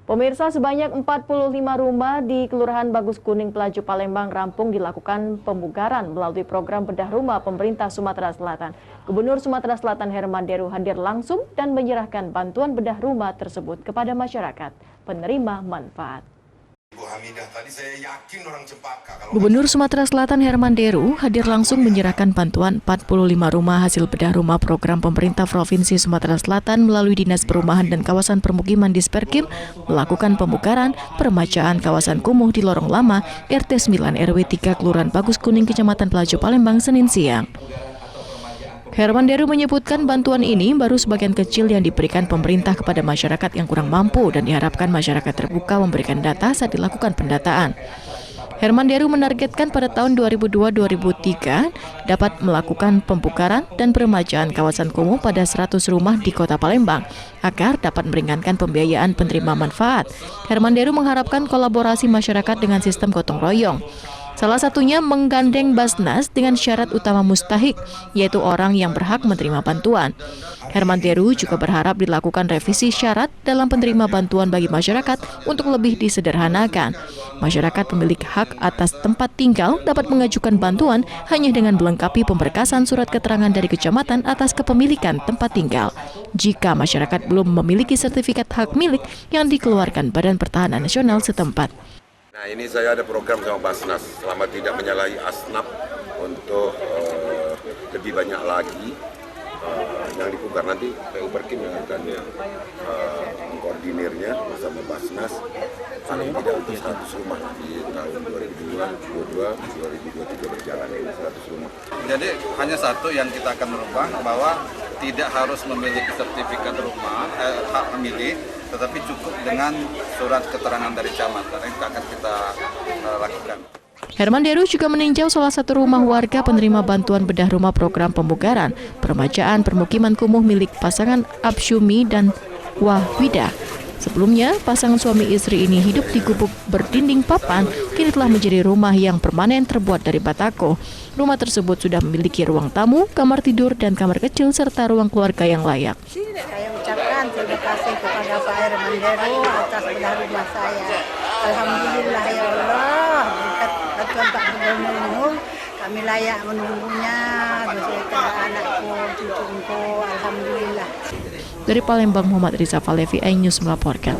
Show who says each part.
Speaker 1: Pemirsa, sebanyak 45 rumah di Kelurahan Bagus Kuning, Pelaju, Palembang rampung dilakukan pemugaran melalui program bedah rumah pemerintah Sumatera Selatan. Gubernur Sumatera Selatan Herman Deru hadir langsung dan menyerahkan bantuan bedah rumah tersebut kepada masyarakat penerima manfaat. Gubernur Sumatera Selatan Herman Deru hadir langsung menyerahkan bantuan 45 rumah hasil bedah rumah program pemerintah Provinsi Sumatera Selatan melalui Dinas Perumahan dan Kawasan Permukiman Disperkim melakukan pemugaran peremajaan kawasan kumuh di Lorong Lama RT 9 RW 3 Kelurahan Bagus Kuning Kecamatan Pelaju Palembang Senin siang. Herman Deru menyebutkan bantuan ini baru sebagian kecil yang diberikan pemerintah kepada masyarakat yang kurang mampu dan diharapkan masyarakat terbuka memberikan data saat dilakukan pendataan. Herman Deru menargetkan pada tahun 2002-2003 dapat melakukan pembukaran dan peremajaan kawasan kumuh pada 100 rumah di Kota Palembang agar dapat meringankan pembiayaan penerima manfaat. Herman Deru mengharapkan kolaborasi masyarakat dengan sistem gotong royong. Salah satunya menggandeng Basnas dengan syarat utama mustahik, yaitu orang yang berhak menerima bantuan. Herman Deru juga berharap dilakukan revisi syarat dalam penerima bantuan bagi masyarakat untuk lebih disederhanakan. Masyarakat pemilik hak atas tempat tinggal dapat mengajukan bantuan hanya dengan melengkapi pemberkasan surat keterangan dari kecamatan atas kepemilikan tempat tinggal. Jika masyarakat belum memiliki sertifikat hak milik yang dikeluarkan Badan Pertahanan Nasional setempat.
Speaker 2: Nah, ini saya ada program sama Basnas selama tidak menyalahi asnaf untuk lebih banyak lagi yang dipugar. Nanti PU Perkim yang akan mengkoordinirnya bersama Basnas paling tidak untuk 100 rumah di tahun 2022-2023 berjalan ini 100 rumah.
Speaker 3: Jadi hanya satu yang kita akan merubah bahwa tidak harus memiliki sertifikat rumah hak milik, tetapi cukup dengan surat keterangan dari camat. Itu akan kita lakukan.
Speaker 1: Herman Deru juga meninjau salah satu rumah warga penerima bantuan bedah rumah program pemugaran peremajaan permukiman kumuh milik pasangan Absyumi dan Wahwida. Sebelumnya, pasangan suami istri ini hidup di gubuk berdinding papan, kini telah menjadi rumah yang permanen terbuat dari batako. Rumah tersebut sudah memiliki ruang tamu, kamar tidur, dan kamar kecil, serta ruang keluarga yang layak.
Speaker 4: Saya ucapkan terima kasih kepada Pak Herman Deru atas bedah rumah saya. Alhamdulillah ya Allah, berkat bantuan Pak Gubernur, kami layak menunggunya beserta anakku, cucuku, alhamdulillah.
Speaker 1: Dari Palembang, Muhammad Riza Falevi, iNews melaporkan.